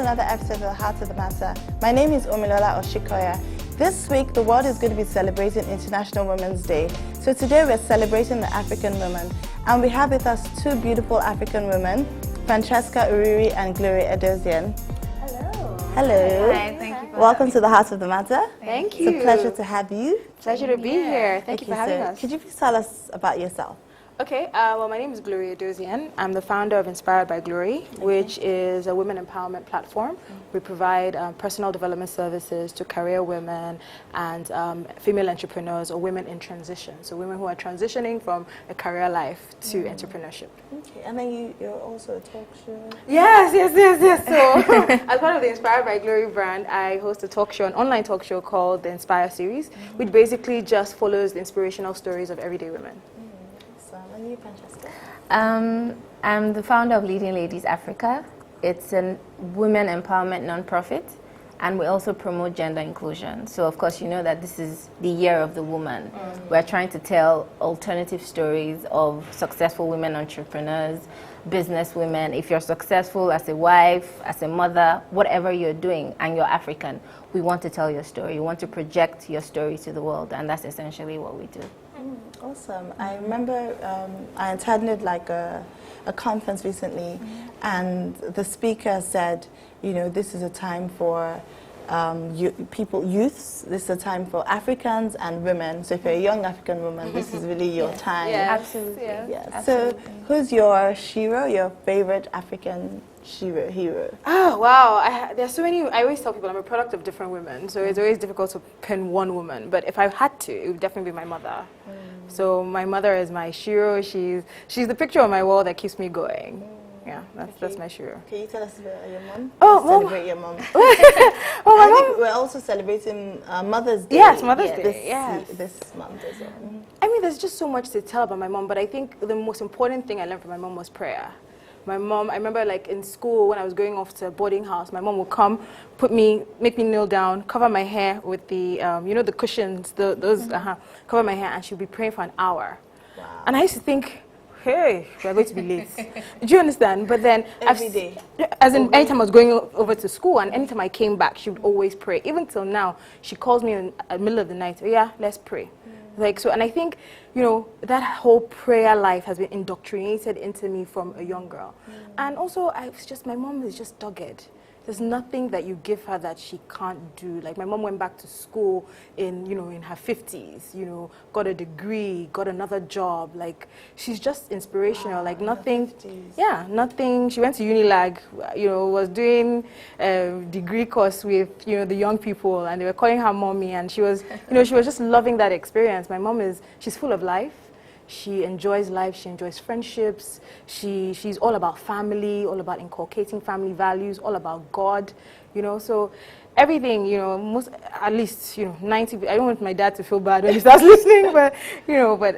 another episode of The Heart of the Matter. My name is Omilola Oshikoya. This week, the world is going to be celebrating International Women's Day. So today we're celebrating the African woman. And we have with us two beautiful African women, Francesca Uriri and Gloria Edozien. Hello. Hello. Hi, thank you. Welcome to The Heart of the Matter. Thank you. It's a pleasure to have you. Pleasure to be here. Thank you for having us. Could you please tell us about yourself? Okay, well, my name is Gloria Edozien. I'm the founder of Inspired by Glory, which is a women empowerment platform. We provide personal development services to career women and female entrepreneurs or women in transition. So women who are transitioning from a career life to entrepreneurship. Okay, and then you're also a talk show. Yes. So as part of the Inspired by Glory brand, I host a talk show, an online talk show called the Inspire Series, which basically just follows the inspirational stories of everyday women. And you, Francesca? I'm the founder of Leading Ladies Africa. It's a women empowerment nonprofit, and we also promote gender inclusion. So, of course, you know that this is the year of the woman. We're trying to tell alternative stories of successful women entrepreneurs, business women. If you're successful as a wife, as a mother, whatever you're doing, and you're African, we want to tell your story. We want to project your story to the world, and that's essentially what we do. Awesome. I remember I attended like a conference recently, and the speaker said, you know, this is a time for youths, this is a time for Africans and women. So if you're a young African woman, this is really your time. Yeah, Absolutely. Yeah. So who's your shiro, your favorite African hero? Oh, wow. There's so many. I always tell people I'm a product of different women, so it's always difficult to pin one woman. But if I had to, it would definitely be my mother. So my mother is my shiro. She's the picture on my wall that keeps me going. Yeah, that's my shiro. Can you tell us about your mom? Oh, celebrate your mom. Oh, my I think mom. we're also celebrating Mother's Day. Yes, Mother's Day. This month as well. I mean, there's just so much to tell about my mom, but I think the most important thing I learned from my mom was prayer. My mom, I remember like in school when I was going off to boarding house, my mom would come, make me kneel down, cover my hair with the, the cushions, cover my hair, and she'd be praying for an hour. Wow. And I used to think, hey, we're going to be late. Do you understand? But then Every day. As in, anytime I was going over to school and anytime I came back, she would always pray. Even till now, she calls me in the middle of the night, oh, yeah, let's pray. Like so, and I think, that whole prayer life has been indoctrinated into me from a young girl. And also, my mom is just dogged. There's nothing that you give her that she can't do. Like my mom went back to school in her 50s, got a degree, got another job. Like she's just inspirational. Wow, like nothing, nothing. She went to Unilag, was doing a degree course with, the young people, and they were calling her mommy, and she was, she was just loving that experience. My mom she's full of life. She enjoys life, she enjoys friendships, she's all about family, all about inculcating family values, all about God, so everything, at least, 90, I don't want my dad to feel bad when he starts listening, but,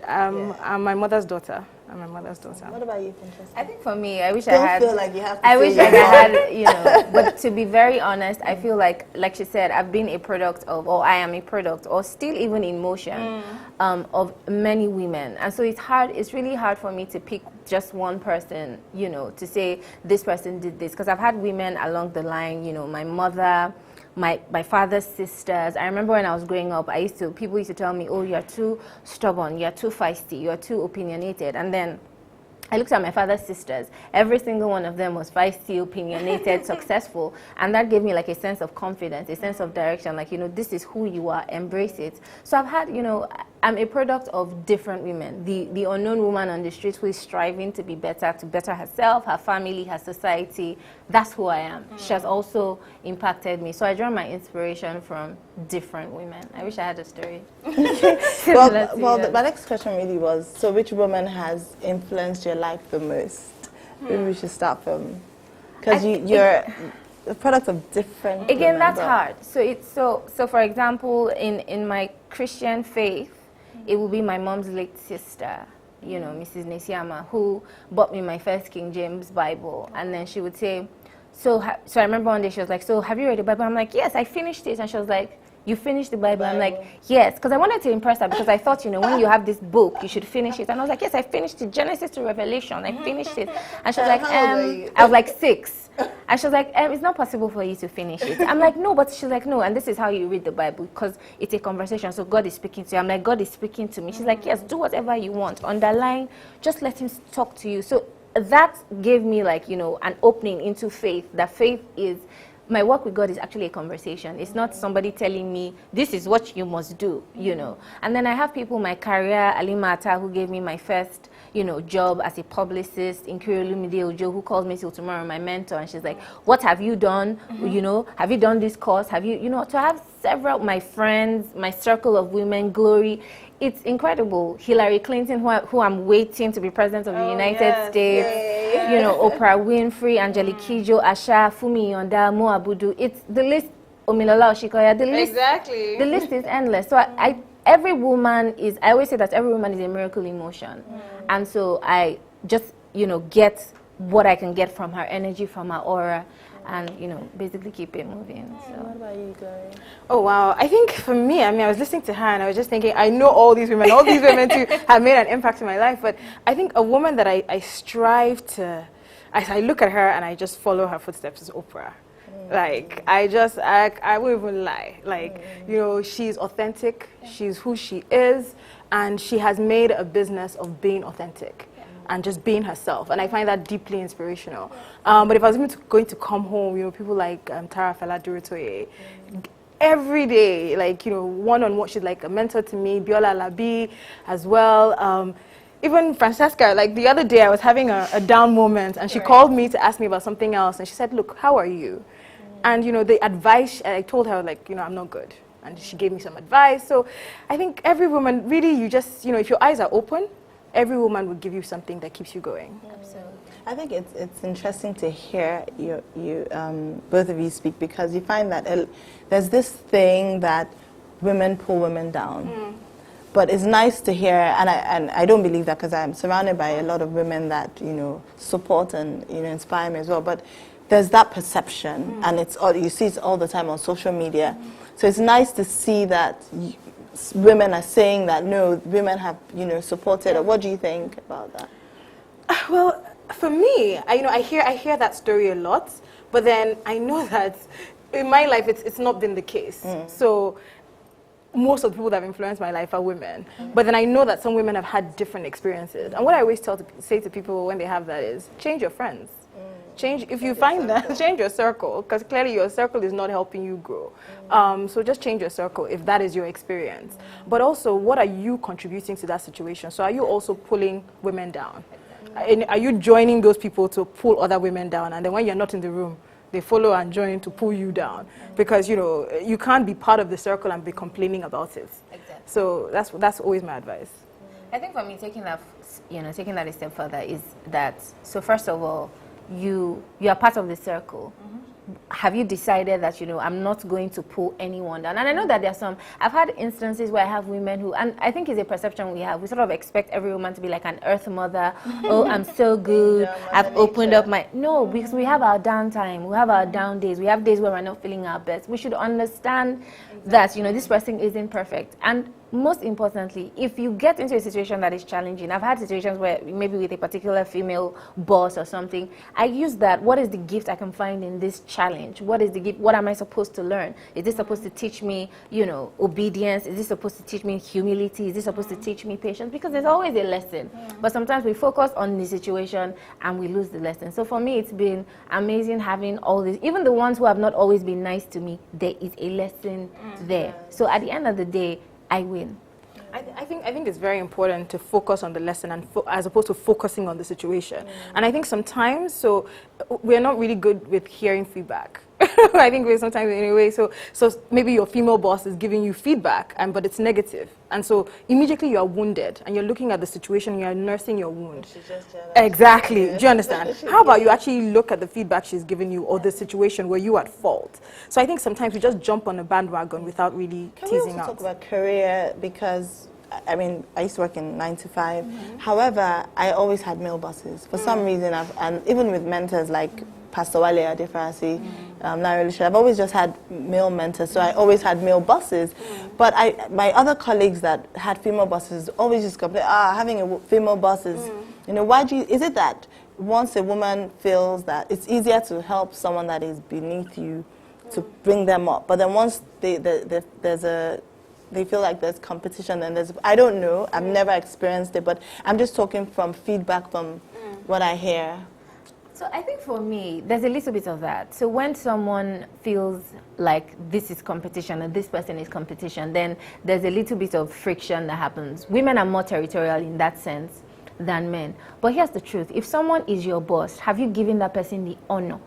I'm my mother's daughter. I'm my mother's daughter. What about you, Francesca? I think for me, I wish Don't I had. feel like you have to I say wish your I had, but to be very honest, I feel like she said, I've been a product of, or I am a product, or still even in motion, of many women. And so it's really hard for me to pick just one person, to say this person did this. Because I've had women along the line, my mother, my father's sisters. I remember when I was growing up, people used to tell me, oh, you're too stubborn, you're too feisty, you're too opinionated. And then I looked at my father's sisters. Every single one of them was feisty, opinionated, successful. And that gave me like a sense of confidence, a sense of direction. Like, this is who you are, embrace it. So I've had, I'm a product of different women. The unknown woman on the street who is striving to be better, to better herself, her family, her society. That's who I am. She has also impacted me. So I draw my inspiration from different women. I wish I had a story. My next question really was, so which woman has influenced your life the most? Maybe we should start from, because you're a product of different Again, women, that's hard. So it's so for example, in my Christian faith, it will be my mom's late sister, Mrs. Nesiama, who bought me my first King James Bible. And then she would say, so I remember one day she was like, so have you read the Bible? I'm like, yes, I finished it. And she was like, you finished the Bible? I'm like, yes, because I wanted to impress her, because I thought, you know, when you have this book, you should finish it. And I was like, yes, I finished it, Genesis to Revelation, I finished it. And she was like, I was like 6. And she was like, it's not possible for you to finish it. I'm like, no, but she's like, no, and this is how you read the Bible, because it's a conversation, so God is speaking to you. I'm like, God is speaking to me. She's like, yes, do whatever you want. Underline, just let him talk to you. So that gave me, like, you know, an opening into faith, that faith is, my work with God is actually a conversation. It's not somebody telling me, this is what you must do, you know. And then I have people, my career, Alima Atta, who gave me my first, you know, job as a publicist, in Lumide Ojo, who called me till tomorrow, my mentor, and she's like, what have you done? You know, have you done this course? Have you, you know, to have several, my friends, my circle of women, Glory, it's incredible. Hillary Clinton, who I'm waiting to be president of the United States, you know, Oprah Winfrey, Angelique Kidjo, Asha, Fumi Yonda, Mo Abudu. It's the list, Omilola Oshikoya, the list, the list is endless. So every woman is, I always say that every woman is a miracle in motion. And so I just, you know, get what I can get from her energy, from her aura, and, you know, basically keep it moving. So. What about you, Glory? Oh, wow. I think for me, I mean, I was listening to her and I was just thinking, I know all these women too have made an impact in my life. But I think a woman that I strive to, I look at her and I just follow her footsteps is Oprah. Like, I won't even lie. Like, you know, she's authentic, she's who she is, and she has made a business of being authentic and just being herself. And I find that deeply inspirational. But if I was going to come home, you know, people like Tara Fela Duritoye, every day, like, you know, one-on-one, she's like a mentor to me, Biola Labi as well. Even Francesca, like the other day I was having a down moment and she called me to ask me about something else and she said, look, how are you? And, you know, the advice, I told her, like, you know, I'm not good. And she gave me some advice. So I think every woman, really, you just, you know, if your eyes are open, every woman will give you something that keeps you going. Absolutely. I think it's interesting to hear both of you speak, because you find that there's this thing that women pull women down. But it's nice to hear, and I don't believe that, because I'm surrounded by a lot of women that, you know, support and, you know, inspire me as well. But there's that perception, and you see it all the time on social media. So it's nice to see that women are saying that, no, women have, you know, supported. What do you think about that? Well, for me, I hear that story a lot, but then I know that in my life it's not been the case. So most of the people that have influenced my life are women. But then I know that some women have had different experiences. And what I always say to people when they have that is, change your friends. If you find that, change your circle, because clearly your circle is not helping you grow. So just change your circle if that is your experience. But also, what are you contributing to that situation? So are you also pulling women down? Are you joining those people to pull other women down? And then when you're not in the room, they follow and join to pull you down. Because, you know, you can't be part of the circle and be complaining about it. Exactly. So that's always my advice. I think for me, taking that a step further is that, so first of all, you are part of the circle. Have you decided that, you know, I'm not going to pull anyone down? And I know that there are some, I've had instances where I have women who, and I think it's a perception we have, we sort of expect every woman to be like an earth mother. Oh, I'm so good, I've opened up my, no, because we have our downtime, we have our down days, we have days where we're not feeling our best. We should understand that, you know, this person isn't perfect. And most importantly, if you get into a situation that is challenging, I've had situations where maybe with a particular female boss or something, I use that, what is the gift I can find in this challenge? What is the gift? What am I supposed to learn? Is this supposed to teach me, you know, obedience? Is this supposed to teach me humility? Is this supposed to teach me patience? Because there's always a lesson. But sometimes we focus on the situation and we lose the lesson. So for me, it's been amazing having all this. Even the ones who have not always been nice to me, there is a lesson there. So at the end of the day, I win. I think it's very important to focus on the lesson and as opposed to focusing on the situation. And I think sometimes, so we're not really good with hearing feedback. I think we're sometimes anyway. So maybe your female boss is giving you feedback, but it's negative, and so immediately you are wounded, and you're looking at the situation, you are nursing your wound. She's just jealous. Exactly. Do you understand? How about you actually look at the feedback she's giving you, or the situation where you are at fault? So I think sometimes we just jump on a bandwagon without really teasing out. Can we also talk about career, because I mean, I used to work in 9 to 5. However, I always had male bosses. For some reason, and even with mentors like Pastor Wale Adefarasi, I've always just had male mentors, so I always had male bosses. But my other colleagues that had female bosses always just complain, having a female boss is, is it that once a woman feels that it's easier to help someone that is beneath you to bring them up, but then once they feel like there's competition, and I don't know, I've never experienced it, but I'm just talking from feedback from what I hear. So I think for me, there's a little bit of that. So when someone feels like this is competition and this person is competition, then there's a little bit of friction that happens. Women are more territorial in that sense than men. But here's the truth. If someone is your boss, have you given that person the honor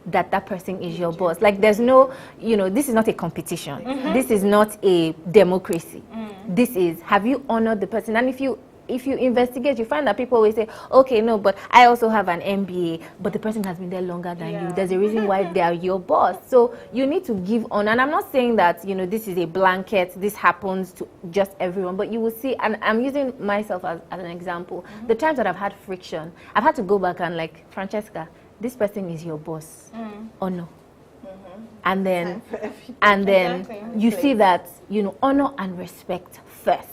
that that person is your boss? Like there's no, this is not a competition. This is not a democracy. This is, have you honored the person? And if you investigate, you find that people always say, okay, no, but I also have an MBA, but the person has been there longer than you. There's a reason why they are your boss. So you need to give honor. And I'm not saying that, this is a blanket, this happens to just everyone, but you will see, and I'm using myself as an example, the times that I've had friction, I've had to go back and like, Francesca, this person is your boss. Honor. And then you see that, honor and respect first.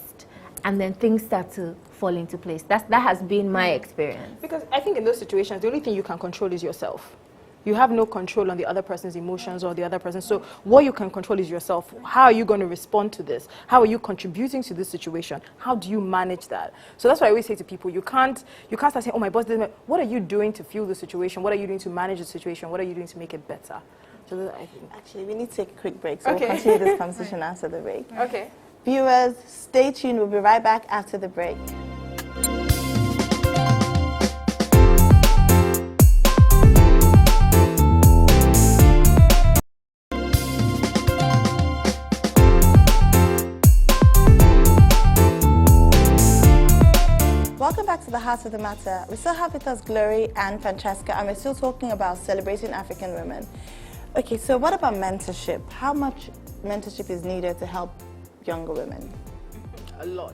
And then things start to fall into place. That has been my experience. Because I think in those situations, the only thing you can control is yourself. You have no control on the other person's emotions or the other person. So what you can control is yourself. How are you going to respond to this? How are you contributing to this situation? How do you manage that? So that's what I always say to people. You can't start saying, oh, my boss didn't. What are you doing to fuel the situation? What are you doing to manage the situation? What are you doing to make it better? So I think actually, we need to take a quick break. So we'll continue this conversation after the break. Okay. Viewers, stay tuned. We'll be right back after the break. Welcome back to the Heart of the Matter. We still have with us Glory and Francesca, and we're still talking about celebrating African women. Okay, so what about mentorship? How much mentorship is needed to help younger women? A lot.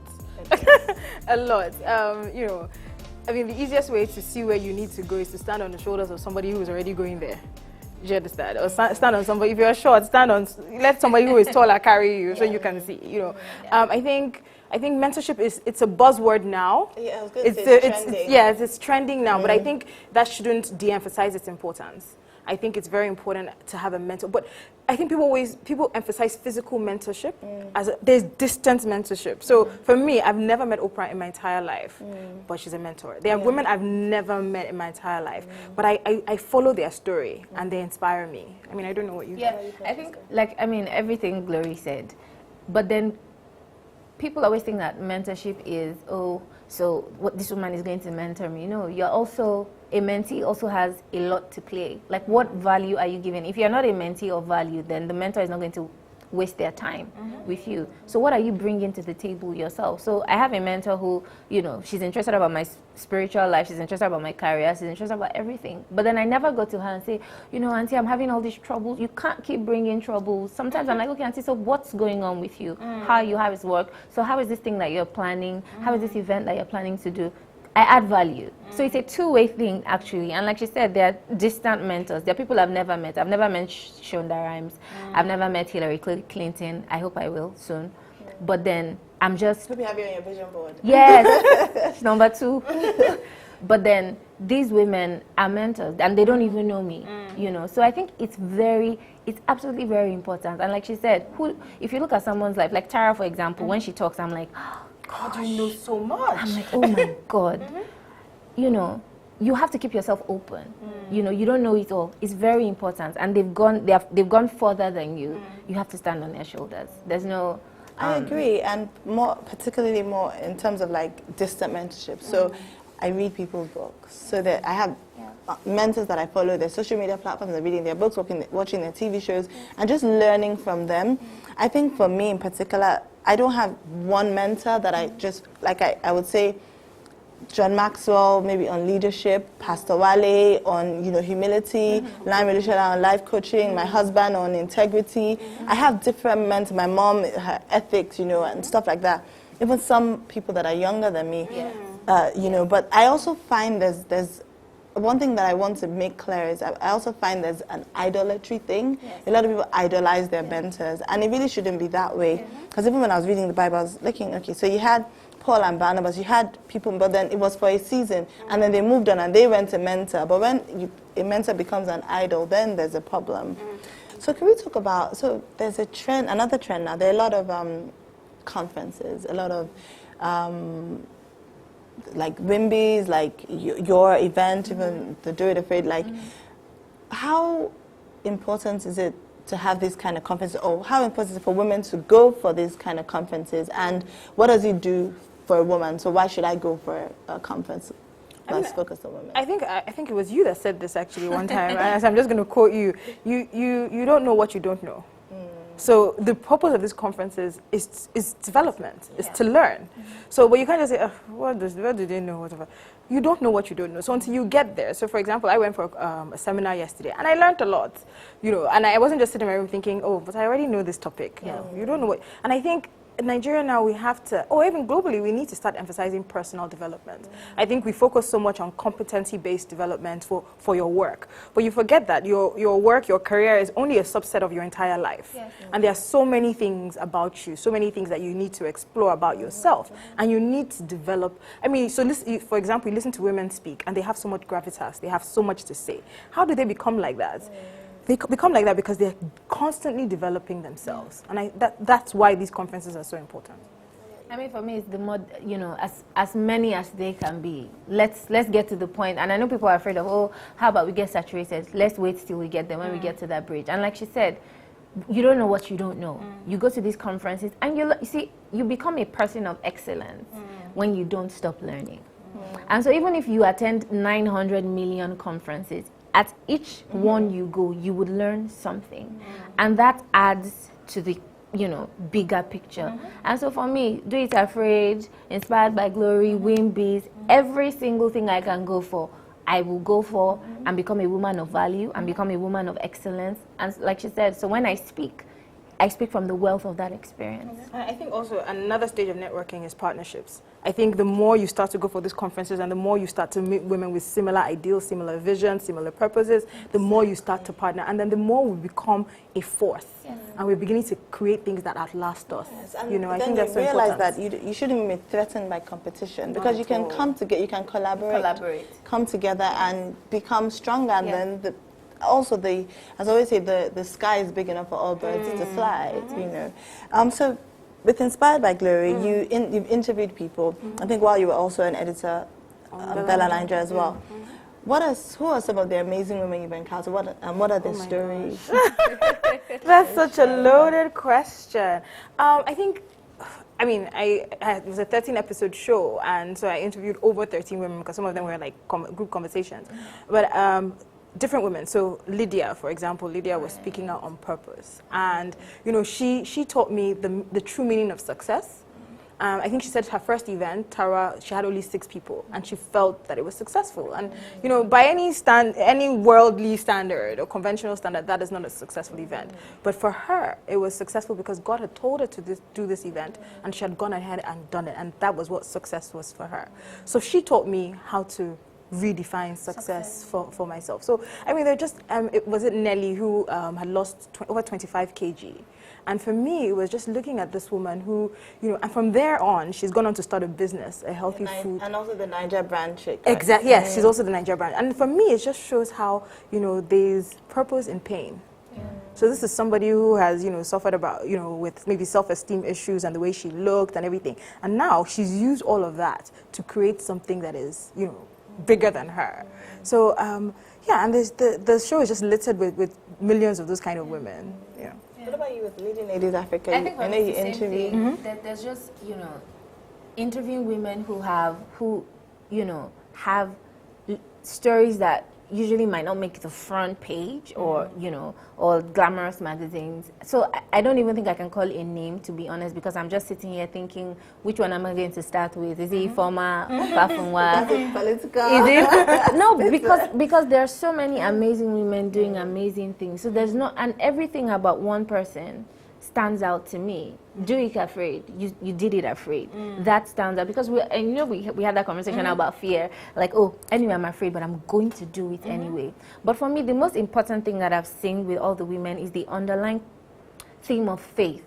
A lot. I mean, the easiest way to see where you need to go is to stand on the shoulders of somebody who is already going there. Do you understand? Or stand on somebody, if you're short, let somebody who is taller carry you so you can see, I think mentorship it's a buzzword now. Yeah, I was going to say it's trending. It's trending now, but I think that shouldn't de-emphasize its importance. I think it's very important to have a mentor, but I think people emphasize physical mentorship there's distant mentorship. So for me, I've never met Oprah in my entire life, but she's a mentor. There are women I've never met in my entire life, but I follow their story and they inspire me. I mean, I don't know what you think. I think, everything Glory said, but then people always think that mentorship is, so what this woman is going to mentor me. No, you're also, a mentee also has a lot to play. Like, what value are you giving? If you're not a mentee of value, then the mentor is not going to waste their time with you. So what are you bringing to the table yourself? So I have a mentor who, she's interested about my spiritual life, she's interested about my career, she's interested about everything. But then I never go to her and say, Auntie, I'm having all these troubles. You can't keep bringing troubles. Sometimes I'm like, okay, Auntie, so what's going on with you? How is work? So how is this thing that you're planning? How is this event that you're planning to do? I add value. So it's a two-way thing, actually. And like she said, there are distant mentors. There are people I've never met. I've never met Shonda Rhimes. I've never met Hillary Clinton. I hope I will soon. But then I'm just... Hope you have you on your vision board. Yes, number 2. But then these women are mentors, and they don't even know me, So I think it's absolutely very important. And like she said, if you look at someone's life, like Tara, for example, when she talks, I'm like... How do you know so much? I'm like, oh my God. You have to keep yourself open. You don't know it all. It's very important. And they've gone further than you. You have to stand on their shoulders. There's no... I agree, and particularly more in terms of like distant mentorship. So I read people's books. So that I have mentors that I follow, their social media platforms, they're reading their books, watching their TV shows, and just learning from them. I think for me in particular, I don't have one mentor that I just, I would say John Maxwell, maybe on leadership, Pastor Wale on, humility, Line Relishala on life coaching, my husband on integrity. I have different mentors, my mom, her ethics, and stuff like that. even some people that are younger than me, you know, but I also find there's one thing that I want to make clear is I also find there's an idolatry thing. A lot of people idolize their mentors, and it really shouldn't be that way. Because even when I was reading the Bible, I was looking, okay, so you had Paul and Barnabas, you had people, but then it was for a season, and then they moved on and they went to mentor. But when a mentor becomes an idol, then there's a problem. So can we talk about, so there's a trend, another trend now, there are a lot of conferences, a lot of like WIMBYs, like your event, even the Do It Afraid, like how important is it to have these kind of conferences, or how important is it for women to go for these kind of conferences, and what does it do for a woman? So why should I go for a conference that's focused on women? I think it was you that said this actually one time, and I'm just going to quote you. You don't know what you don't know. So the purpose of this conference is development, is to learn. So, but you can't just say, what do they know, whatever. You don't know what you don't know. So until you get there. So for example, I went for a seminar yesterday, and I learned a lot, you know, and I wasn't just sitting in my room thinking, oh, but I already know this topic. No, you don't know what, and I think in Nigeria now we have to, or even globally, we need to start emphasizing personal development. I think we focus so much on competency-based development for your work, but you forget that your work, your career is only a subset of your entire life. And there are so many things about you, so many things that you need to explore about yourself, and you need to develop. I mean, so for example, you listen to women speak, and they have so much gravitas, they have so much to say. How do they become like that? They become like that because they're constantly developing themselves. And that's why these conferences are so important. I mean, for me, it's the more, you know, as many as they can be. Let's get to the point. And I know people are afraid of, oh, how about we get saturated? Let's wait till we get there when we get to that bridge. And like she said, you don't know what you don't know. You go to these conferences, and you see, you become a person of excellence when you don't stop learning. And so even if you attend 900 million conferences, at each one you go, you would learn something. And that adds to the, you know, bigger picture. And so for me, Do It Afraid, Inspired by Glory, WIMBYs, every single thing I can go for, I will go for and become a woman of value and become a woman of excellence. And like she said, so when I speak from the wealth of that experience. I think also another stage of networking is partnerships. I think the more you start to go for these conferences and the more you start to meet women with similar ideals, similar visions, similar purposes, the more you start to partner, and then the more we become a force. And we're beginning to create things that outlast us. You know, I think that's so important. Realize that you shouldn't be threatened by competition, because you can come together, you can collaborate, come together and become stronger, and then also, as I always say, the sky is big enough for all birds to fly, you know. So, with Inspired by Glory, you've interviewed people. I think while you were also an editor on Bella Niger as well. Who are some of the amazing women you've encountered? What are their stories? That's such a loaded question. I think, it was a 13-episode show, and so I interviewed over 13 women, because some of them were like group conversations. But different women. So Lydia, for example, Lydia was speaking out on purpose, and you know, she taught me the true meaning of success. I think she said her first event, Tara, she had only 6 people, and she felt that it was successful. And you know, by any worldly standard or conventional standard, that is not a successful event. But for her, it was successful because God had told her to do this event, and she had gone ahead and done it, and that was what success was for her. So she taught me how to redefine success for myself. So I mean, they're just was it Nelly who had lost over 25 kg, and for me it was just looking at this woman who, you know, and from there on she's gone on to start a business, a healthy food, and also the Niger brand chick. Exactly. Yes, she's also the Niger brand, and for me it just shows how, you know, there's purpose in pain. So this is somebody who has, you know, suffered about, you know, with maybe self-esteem issues and the way she looked and everything, and now she's used all of that to create something that is, you know, bigger than her. So yeah, and the show is just littered with millions of those kind of women. Yeah. What about you with Leading Ladies Africa? I think I know you interview. There's just, you know, interviewing women who you know, have stories that usually might not make the front page or, you know, or glamorous magazines. So I don't even think I can call a name, to be honest, because I'm just sitting here thinking, which one am I going to start with? Is it Ifoma, Bafunwa? Is it political? Is it? No, because there are so many amazing women doing amazing things. So there's not, and everything about one person stands out to me. Do it afraid. You did it afraid. That stands out because we had that conversation about fear. Like, oh, anyway, I'm afraid, but I'm going to do it anyway. But for me, the most important thing that I've seen with all the women is the underlying theme of faith.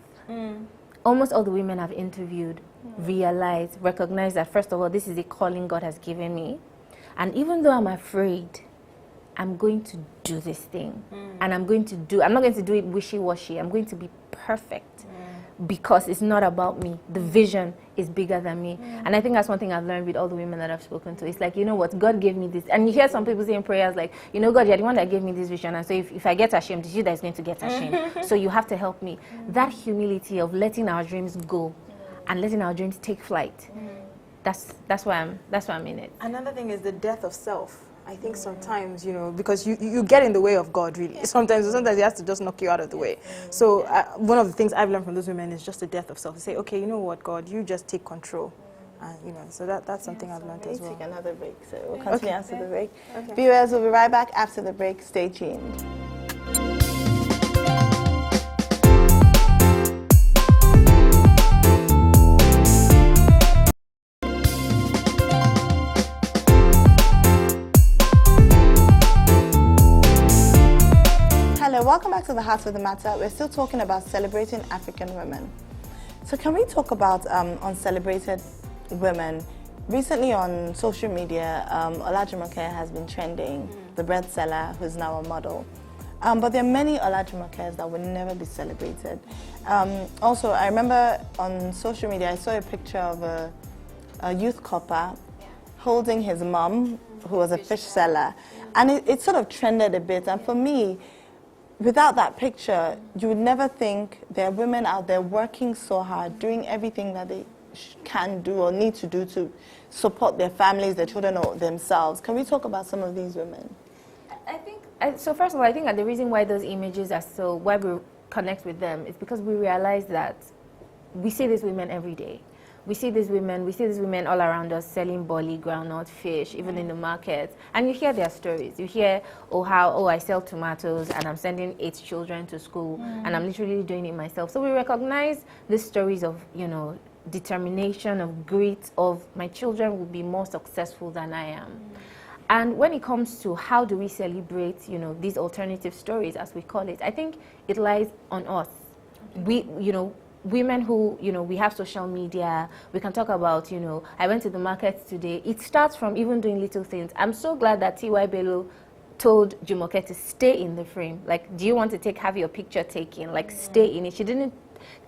Almost all the women I've interviewed recognize that, first of all, this is a calling God has given me. And even though I'm afraid, I'm going to do this thing. And I'm not going to do it wishy-washy. I'm going to be perfect because it's not about me. The vision is bigger than me. And I think that's one thing I've learned with all the women that I've spoken to. It's like, you know what, God gave me this. And you hear some people saying prayers like, you know, God, you're the one that gave me this vision. And so if I get ashamed, it's you that's going to get ashamed. So you have to help me. That humility of letting our dreams go and letting our dreams take flight. That's why I'm in it. Another thing is the death of self. I think sometimes, because you get in the way of God, really. Sometimes he has to just knock you out of the way. So one of the things I've learned from those women is just the death of self. To say, okay, you know what, God, you just take control. And, so that's something I've learned as well. Take another break, so we'll continue after the break. Viewers, we'll be right back after the break. Stay tuned. Hello, welcome back to the Heart of the Matter. We're still talking about celebrating African women. So can we talk about uncelebrated women? Recently on social media, Olajumoke has been trending, the bread seller who's now a model. But there are many Olajumokes that will never be celebrated. Also, I remember on social media, I saw a picture of a youth copper holding his mom, who was a fish seller. And it sort of trended a bit. And for me, without that picture, you would never think there are women out there working so hard, doing everything that they can do or need to do to support their families, their children, or themselves. Can we talk about some of these women? So first of all, I think that the reason why those images are so, why we connect with them is because we realize that we see these women every day. We see these women all around us selling bolly, groundnut, fish, even in the market. And you hear their stories. You hear, I sell tomatoes and I'm sending 8 children to school and I'm literally doing it myself. So we recognize these stories of, determination, of grit, of my children will be more successful than I am. And when it comes to how do we celebrate, these alternative stories, as we call it, I think it lies on us. Women who, we have social media, we can talk about, I went to the market today. It starts from even doing little things. I'm so glad that T.Y. Bello told Jumoke to stay in the frame. Like, do you want to have your picture taken? Like, stay in it. She didn't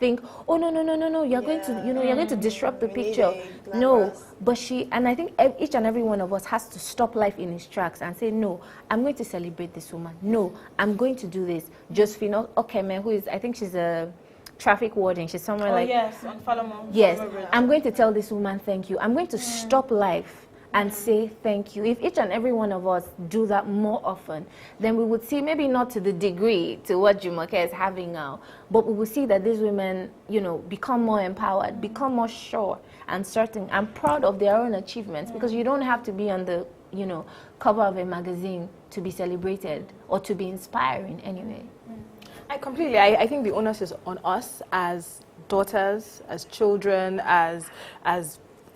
think, oh, no, you're going to, you're going to disrupt the picture. No, but and I think each and every one of us has to stop life in its tracks and say, no, I'm going to celebrate this woman. No, I'm going to do this. Josephine Okeme, who is, I think she's a traffic warden. She's somewhere yes, on Falamo. Yes, I'm going to tell this woman thank you. I'm going to stop life and say thank you. If each and every one of us do that more often, then we would see, maybe not to the degree to what Jumoke is having now, but we will see that these women, become more empowered, become more sure and certain and proud of their own achievements, because you don't have to be on the, cover of a magazine to be celebrated or to be inspiring anyway. I think the onus is on us as daughters, as children, as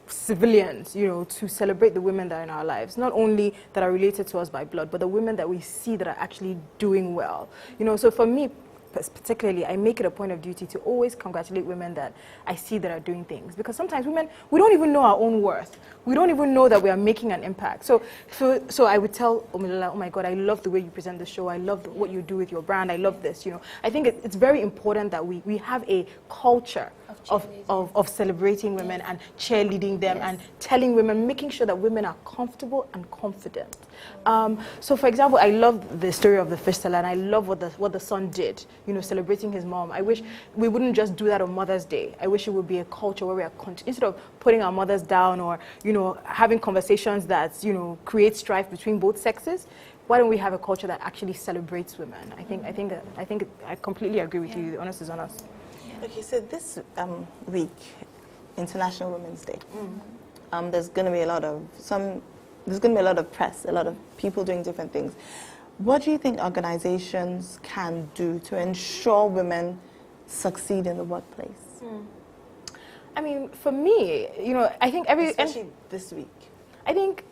civilians, to celebrate the women that are in our lives, not only that are related to us by blood, but the women that we see that are actually doing well. So for me, particularly, I make it a point of duty to always congratulate women that I see that are doing things, because sometimes women, we don't even know our own worth. We don't even know that we are making an impact. So I would tell Omilola, oh my God, I love the way you present the show. I love what you do with your brand. I love this. I think it's very important that we have a culture of celebrating women and cheerleading them and telling women, making sure that women are comfortable and confident. So for example, I love the story of the fish seller, and I love what the son did, celebrating his mom. I wish we wouldn't just do that on Mother's Day. I wish it would be a culture where we are, instead of putting our mothers down or, having conversations that, create strife between both sexes, why don't we have a culture that actually celebrates women? I completely agree with you. The onus is on us. Okay, so this week, International Women's Day, there's going to be a lot of press, a lot of people doing different things. What do you think organizations can do to ensure women succeed in the workplace? I mean, for me, you know, I think Especially this week. I think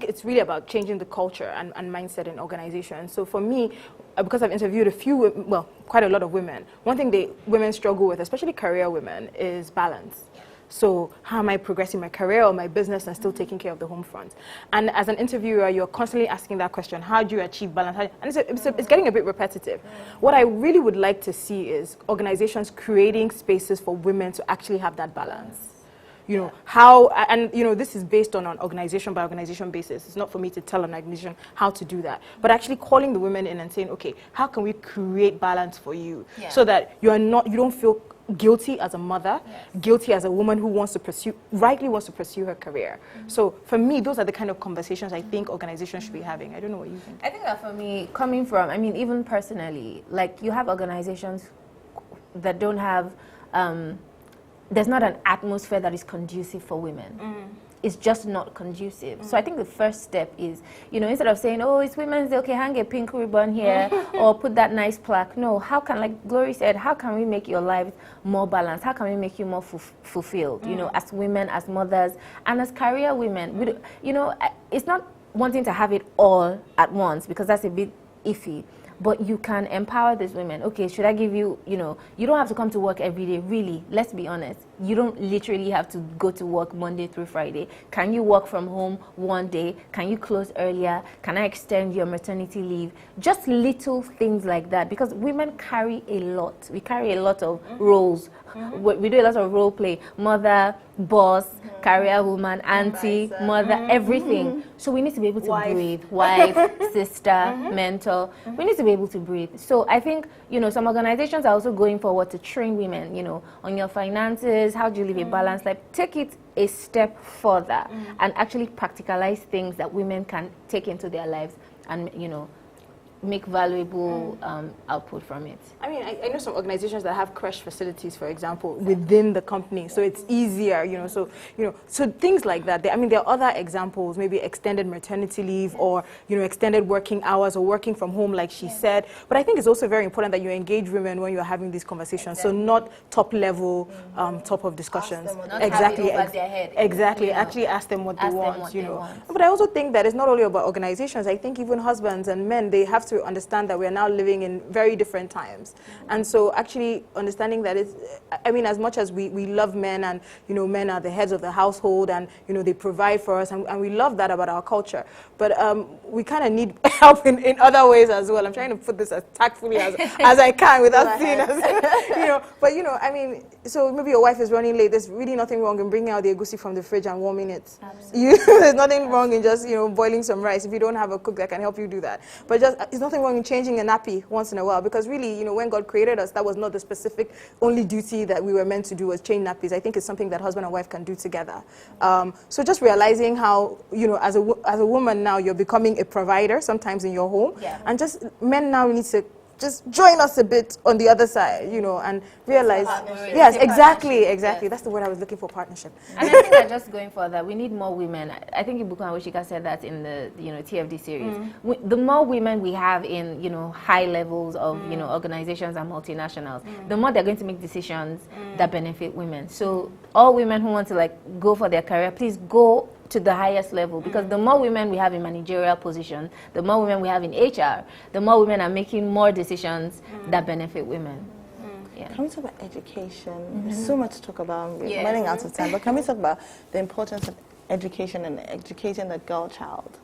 it's really about changing the culture and mindset in organizations. So for me, because I've interviewed quite a lot of women, one thing women struggle with, especially career women, is balance. So how am I progressing my career or my business and still taking care of the home front? And as an interviewer, you're constantly asking that question, how do you achieve balance? And it's getting a bit repetitive. What I really would like to see is organizations creating spaces for women to actually have that balance. You know, this is based on an organization by organization basis. It's not for me to tell an organization how to do that, but actually calling the women in and saying, okay, how can we create balance for you so that you don't feel guilty as a mother, guilty as a woman who rightly wants to pursue her career. So for me, those are the kind of conversations I think organizations should be having. I don't know what you think. I think that for me, coming from, even personally, like you have organizations that don't have, there's not an atmosphere that is conducive for women. It's just not conducive. So I think the first step is, instead of saying, oh, it's Women's Day, okay, hang a pink ribbon here or put that nice plaque. No, how can, like Glory said, how can we make your lives more balanced? How can we make you more fulfilled, as women, as mothers, and as career women? It's not wanting to have it all at once because that's a bit iffy. But you can empower these women. Okay, should I give you, you don't have to come to work every day, really. Let's be honest. You don't literally have to go to work Monday through Friday. Can you work from home one day? Can you close earlier? Can I extend your maternity leave? Just little things like that, because women carry a lot. We carry a lot of roles. We do a lot of role play. Mother, boss, career woman, auntie, mother, everything. So we need to be able to breathe. Wife, sister, mentor. We need to be able to breathe. So I think, some organizations are also going forward to train women, on your finances, how do you live a balanced life? Take it a step further and actually practicalize things that women can take into their lives and, make valuable output from it. I mean, I know some organizations that have crash facilities, for example, within the company, so it's easier, so things like that. There are other examples, maybe extended maternity leave or, extended working hours or working from home, like she said. But I think it's also very important that you engage women when you're having these conversations, so not top level, top of discussions. Exactly. Exactly. Actually ask them what they want, But I also think that it's not only about organizations. I think even husbands and men, they have to understand that we are now living in very different times. And so actually understanding that as much as we love men and, men are the heads of the household and, they provide for us and we love that about our culture. But we kind of need help in other ways as well. I'm trying to put this as tactfully as I can without seeing us, But, so maybe your wife is running late. There's really nothing wrong in bringing out the egusi from the fridge and warming it. There's nothing wrong in just, boiling some rice if you don't have a cook that can help you do that. But it's nothing wrong in changing a nappy once in a while, because really, when God created us, that was not the specific only duty that we were meant to do, was change nappies. I think it's something that husband and wife can do together. So just realizing how, as a woman now, you're becoming a provider sometimes in your home, and just men now need to just join us a bit on the other side, and realize, yes, exactly. That's the word I was looking for, partnership. And I think that just going further, we need more women. I think Ibuka and Oshika said that in the, TFD series. The more women we have in, high levels of, organizations and multinationals, the more they're going to make decisions that benefit women. So all women who want to go for their career, please go to the highest level, because the more women we have in managerial positions, the more women we have in HR, the more women are making more decisions that benefit women. Can we talk about education? There's so much to talk about. We're running out of time, but can we talk about the importance of education and educating the girl child?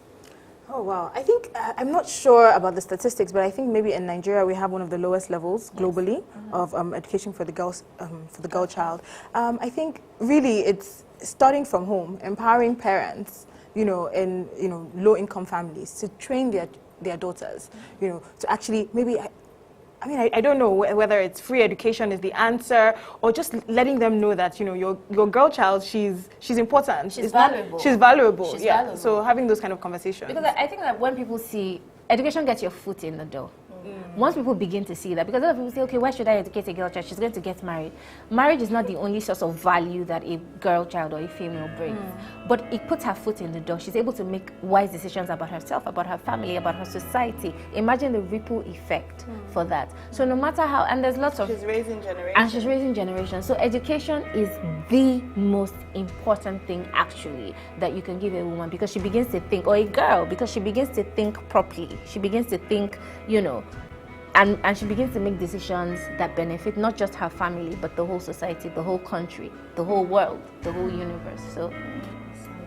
Oh, wow. I think, I'm not sure about the statistics, but I think maybe in Nigeria we have one of the lowest levels globally of education for the girl child. I think really it's starting from home, empowering parents, in low-income families to train their daughters, to actually maybe. I don't know whether it's free education is the answer, or just letting them know that, your girl child, she's important. She's valuable. She's valuable. Valuable. So having those kind of conversations. Because I think that when people see education gets your foot in the door. Once people begin to see that, because a lot of people say, okay, why should I educate a girl child? She's going to get married. Marriage is not the only source of value that a girl child or a female brings, but it puts her foot in the door. She's able to make wise decisions about herself, about her family, about her society. Imagine the ripple effect for that. So no matter how, and there's lots of... She's raising generations. And she's raising generations. So education is the most important thing, actually, that you can give a woman, because she begins to think, or a girl, because she begins to think properly. She begins to think, you know, and she begins to make decisions that benefit not just her family, but the whole society, the whole country, the whole world, the whole universe. So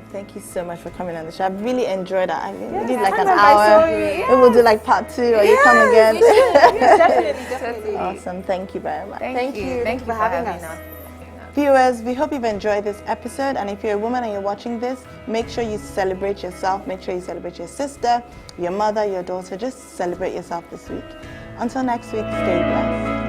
thank you so much for coming on the show. I've really enjoyed that. I mean, we did like an hour. We will do like part 2, or you come again. Definitely. Awesome. Thank you very much. Thank you. Thank you for having us. Viewers, we hope you've enjoyed this episode, and if you're a woman and you're watching this, make sure you celebrate yourself. Make sure you celebrate your sister, your mother, your daughter. Just celebrate yourself this week. Until next week, stay blessed.